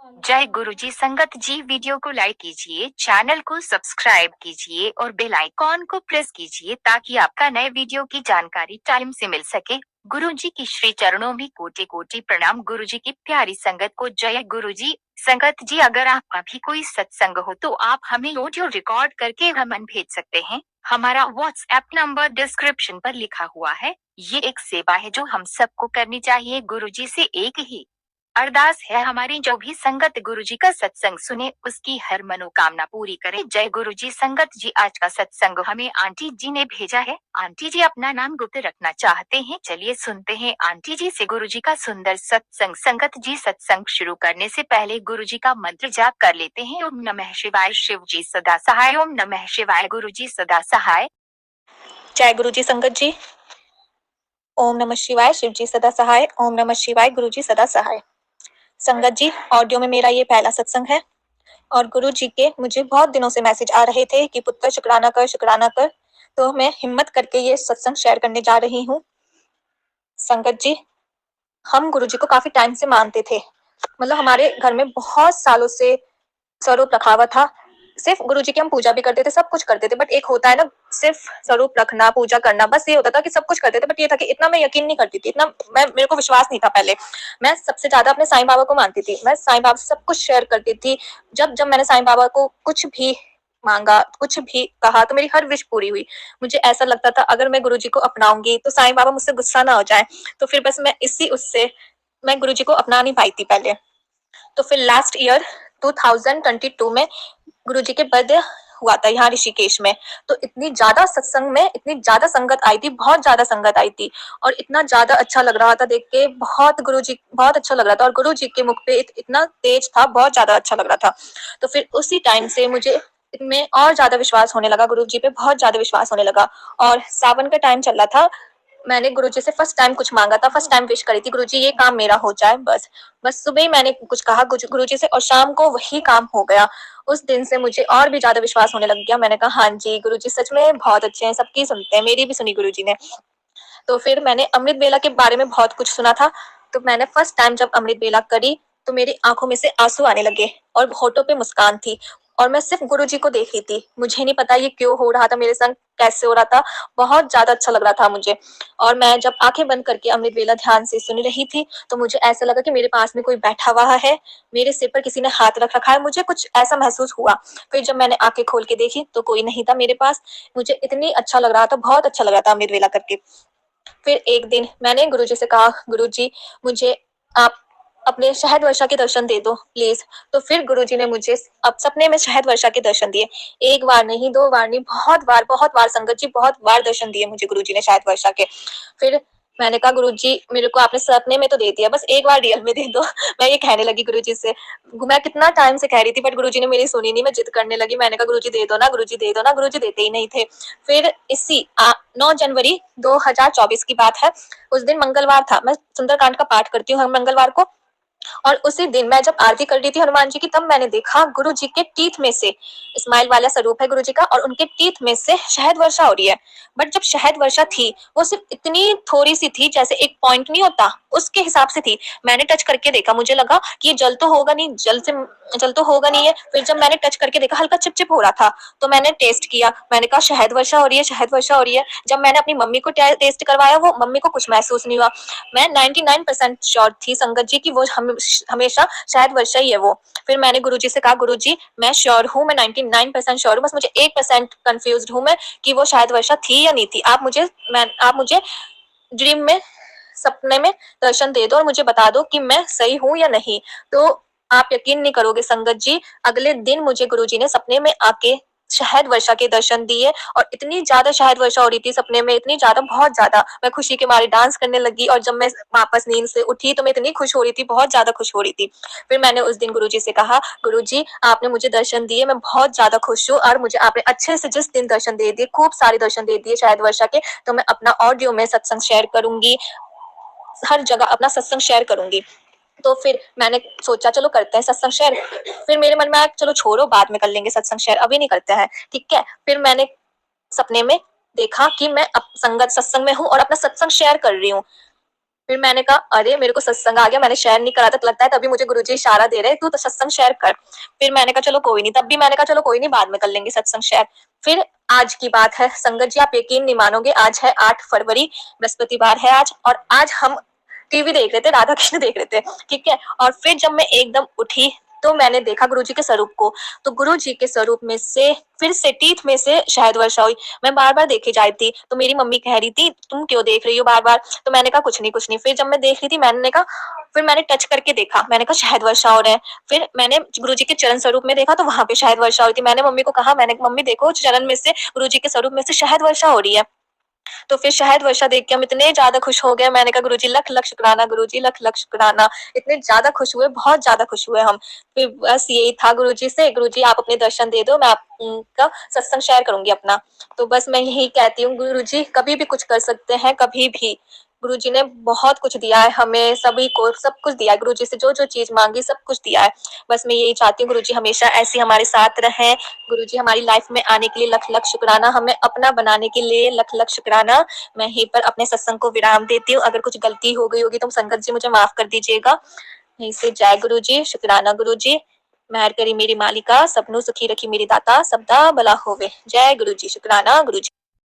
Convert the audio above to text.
जय गुरुजी। संगत जी, वीडियो को लाइक कीजिए, चैनल को सब्सक्राइब कीजिए और बेल आइकॉन को प्रेस कीजिए ताकि आपका नए वीडियो की जानकारी टाइम से मिल सके। गुरुजी की श्री चरणों में कोटि कोटि प्रणाम। गुरुजी की प्यारी संगत को जय गुरुजी। संगत जी, अगर आपका भी कोई सत्संग हो तो आप हमें ऑडियो रिकॉर्ड करके हमें भेज सकते हैं। हमारा व्हाट्सएप नंबर डिस्क्रिप्शन पर लिखा हुआ है। ये एक सेवा है जो हम सबको करनी चाहिए। गुरुजी से एक ही अरदास है हमारी, जो भी संगत गुरुजी का सत्संग सुने उसकी हर मनोकामना पूरी करे। जय गुरुजी। संगत जी, आज का सत्संग हमें आंटी जी ने भेजा है। आंटी जी अपना नाम गुप्त रखना चाहते हैं। चलिए सुनते हैं आंटी जी से गुरुजी का सुंदर सत्संग। संगत जी, सत्संग शुरू करने से पहले गुरुजी का मंत्र जाप कर लेते हैं। ओम नमः शिवाय, शिव जी सदा सहाय। ओम नमः शिवाय, गुरुजी सदा सहाय। जय गुरुजी। संगत जी, ओम नमः शिवाय, शिव जी सदा सहाय। ओम नमः शिवाय, गुरुजी सदा सहाय। संगत जी, ऑडियो में मेरा ये पहला सत्संग है और गुरु जी के मुझे बहुत दिनों से मैसेज आ रहे थे कि पुत्र शुक्राना कर, शुक्राना कर। तो मैं हिम्मत करके ये सत्संग शेयर करने जा रही हूँ। संगत जी, हम गुरु जी को काफी टाइम से मानते थे। मतलब हमारे घर में बहुत सालों से स्वरूप रखा हुआ था। सिर्फ गुरु जी की हम पूजा भी करते थे, सब कुछ करते थे, बट एक होता है ना, सिर्फ स्वरूप रखना, पूजा करना, बस ये होता था कि सब कुछ करते थे। बट ये था कि इतना मैं यकीन नहीं करती थी, इतना मेरे को विश्वास नहीं था पहले। मैं सबसे ज्यादा अपने साईं बाबा को मानती थी। मैं साईं बाबा से सब कुछ शेयर करती थी। जब जब मैंने साईं बाबा को कुछ भी मांगा, कुछ भी कहा, तो मेरी हर विश पूरी हुई। मुझे ऐसा लगता था अगर मैं गुरु जी को अपनाऊंगी तो साईं बाबा मुझसे गुस्सा ना हो जाए। तो फिर बस मैं इसी उससे मैं गुरु जी को अपना नहीं पाई थी पहले। तो फिर लास्ट ईयर 2022 में गुरु जी के बर्थडे हुआ था यहाँ ऋषिकेश में। तो इतनी ज्यादा सत्संग में इतनी ज्यादा संगत आई थी, बहुत ज्यादा संगत आई थी और इतना ज्यादा अच्छा लग रहा था देख के। बहुत गुरु जी बहुत अच्छा लग रहा था और गुरु जी के मुख पे इतना तेज था, बहुत ज्यादा अच्छा लग रहा था। तो फिर उसी टाइम से मुझे इनमें और ज्यादा विश्वास होने लगा, गुरु जी पे बहुत ज्यादा विश्वास होने लगा। और सावन का टाइम चल रहा था। मैंने गुरुजी से फर्स्ट टाइम कुछ मांगा था, फर्स्ट टाइम विश करी थी, गुरुजी ये काम मेरा हो जाए बस। बस सुबह ही मैंने कुछ कहा गुरुजी से और शाम को वही काम हो गया। उस दिन से मुझे और भी ज्यादा विश्वास होने लग गया। मैंने कहा हाँ जी, गुरुजी सच में बहुत अच्छे हैं, सबकी सुनते हैं, मेरी भी सुनी गुरुजी ने। तो फिर मैंने अमृत वेला के बारे में बहुत कुछ सुना था। तो मैंने फर्स्ट टाइम जब अमृत वेला करी तो मेरी आंखों में से आंसू आने लगे और होठों पे मुस्कान थी और मैं सिर्फ गुरुजी को देख रही थी। मुझे नहीं पता ये क्यों हो रहा था मेरे संग, कैसे हो रहा था, बहुत ज्यादा अच्छा लग रहा था मुझे। और मैं जब आंखें बंद करके अमृत वेला ध्यान से सुन रही थी तो मुझे ऐसा लगा कि मेरे पास में कोई बैठा हुआ है, मेरे सिर पर किसी ने हाथ रख रखा है, मुझे कुछ ऐसा महसूस हुआ। फिर जब मैंने आंखें खोल के देखी तो कोई नहीं था मेरे पास। मुझे इतनी अच्छा लग रहा था, बहुत अच्छा लग रहा था अमृत वेला करके। फिर एक दिन मैंने गुरुजी से कहा गुरुजी, मुझे आप अपने शहद वर्षा के दर्शन दे दो प्लीज। तो फिर गुरुजी ने मुझे अब सपने में शहद वर्षा के दर्शन दिए। एक बार नहीं, दो बार नहीं, बहुत बार संगत जी, बहुत बार दर्शन दिए मुझे गुरुजी ने शहद वर्षा के। फिर मैंने कहा गुरुजी, मेरे को आपने सपने में तो दे दिया, बस एक बार रियल में दे दो। मैं ये कहने लगी गुरुजी से। मैं कितना टाइम से कह रही थी बट गुरुजी ने मेरी सुनी नहीं। मैं जिद करने लगी, मैंने कहा गुरुजी दे दो ना, गुरुजी दे दो ना। गुरुजी देते ही नहीं थे। फिर 9 जनवरी 2024 की बात है। उस दिन मंगलवार था। मैं सुंदरकांड का पाठ करती हूँ हर मंगलवार को। और उसी दिन मैं जब आरती कर रही थी हनुमान जी की, तब मैंने देखा गुरु जी के टीथ में से, स्माइल वाला स्वरूप है गुरु जी का, और उनके टीथ में से शहद वर्षा हो रही है। बट जब शहद वर्षा थी वो सिर्फ इतनी थोड़ी सी थी, जैसे एक पॉइंट नहीं होता उसके हिसाब से थी। मैंने टच करके देखा, मुझे लगा कि ये जल तो होगा नहीं, जल तो होगा नहीं है। फिर जब मैंने टच करके देखा, हल्का चिपचिप हो रहा था। तो मैंने टेस्ट किया, मैंने कहा शहद वर्षा हो रही है, शहद वर्षा हो रही है। जब मैंने अपनी मम्मी को टेस्ट करवाया, वो मम्मी को कुछ महसूस नहीं हुआ। मैं 99% श्योर थी संगत जी की वो हमेशा शायद वर्षा ही है वो। फिर मैंने गुरुजी से कहा गुरुजी, मैं श्योर हूँ, मैं 99% श्योर हूँ, बस मुझे 1% कंफ्यूज हूँ मैं कि वो शायद वर्षा थी या नहीं थी। आप मुझे ड्रीम में, सपने में दर्शन दे दो और मुझे बता दो कि मैं सही हूँ या नहीं। तो आप यकीन नहीं करोगे संगत जी, अगले दिन मुझे गुरुजी ने सपने में आके शहद वर्षा के दर्शन दिए और इतनी ज्यादा शहद वर्षा हो रही थी सपने में, इतनी ज्यादा, बहुत ज्यादा। मैं खुशी के मारे डांस करने लगी और जब मैं वापस नींद से उठी तो मैं इतनी खुश हो रही थी, बहुत ज्यादा खुश हो रही थी। फिर मैंने उस दिन गुरुजी से कहा गुरुजी, आपने मुझे दर्शन दिए, मैं बहुत ज्यादा खुश हूँ और मुझे आपने अच्छे से जिस दिन दर्शन दे दिए, खूब सारे दर्शन दे दिए शहद वर्षा के, तो मैं अपना ऑडियो में सत्संग शेयर करूंगी, हर जगह अपना सत्संग शेयर करूंगी। तो फिर मैंने सोचा चलो करते हैं सत्संग शेयर। फिर मेरे मन में आया चलो छोड़ो, बाद में कर लेंगे सत्संग शेयर, अभी नहीं करते हैं, ठीक है। फिर मैंने सपने में देखा कि मैं संगत सत्संग में हूँ और अपना सत्संग शेयर कर रही हूँ। फिर मैंने कहा अरे मेरे को सत्संग आ गया, मैंने शेयर नहीं करा था, तो लगता है तभी मुझे गुरुजी इशारा दे रहे तू तो सत्संग शेयर कर। फिर मैंने कहा चलो कोई नहीं, तब भी मैंने कहा चलो कोई नहीं, बाद में कर लेंगे सत्संग शेयर। फिर आज की बात है संगत जी, आप यकीन नहीं मानोगे, आज है 8 फरवरी, बृहस्पतिवार है आज, और आज हम टीवी देख रहे थे, राधा कृष्ण देख रहे थे, ठीक है। और फिर जब मैं एकदम उठी तो मैंने देखा गुरुजी के स्वरूप को, तो गुरुजी के स्वरूप में से फिर से टीथ में से शहद वर्षा हुई। मैं बार बार देखे जा रही थी, तो मेरी मम्मी कह रही थी तुम क्यों देख रही हो बार बार, तो मैंने कहा कुछ नहीं कुछ नहीं। फिर जब मैं देख रही थी मैंने कहा, फिर मैंने टच करके देखा, मैंने कहा शहद वर्षा हो रहा है। फिर मैंने गुरुजी के चरण स्वरूप में देखा तो वहां पे शहद वर्षा हो रही थी। मैंने मम्मी को कहा, मैंने मम्मी देखो चरण में से गुरुजी के स्वरूप में से शहद वर्षा हो रही है। तो फिर शहद वर्षा देख के हम इतने ज्यादा खुश हो गए, मैंने कहा गुरुजी लख लख शुक्राना, गुरुजी लख लख शुक्राना। इतने ज्यादा खुश हुए, बहुत ज्यादा खुश हुए हम। फिर बस यही था गुरुजी से, गुरुजी आप अपने दर्शन दे दो, मैं आपका सत्संग शेयर करूंगी अपना। तो बस मैं यही कहती हूँ गुरुजी कभी भी कुछ कर सकते हैं, कभी भी। गुरुजी ने बहुत कुछ दिया है हमें सभी को, सब कुछ दिया है गुरुजी से, जो जो चीज मांगी सब कुछ दिया है। बस मैं यही चाहती हूँ गुरुजी हमेशा ऐसे हमारे साथ रहें। गुरुजी हमारी लाइफ में आने के लिए लख लख शुक्राना, हमें अपना बनाने के लिए लख लख शुक्राना। मैं यहीं पर अपने सत्संग को विराम देती हूँ। अगर कुछ गलती हो गई होगी तो संगत जी मुझे माफ कर दीजिएगा। यहीं से जय गुरु जी, शुक्राना गुरु जी। मेहर करी मेरी मालिका, सबनों सुखी रखी मेरी दाता, सबदा भला होवे। जय गुरु जी, शुक्राना गुरु जी।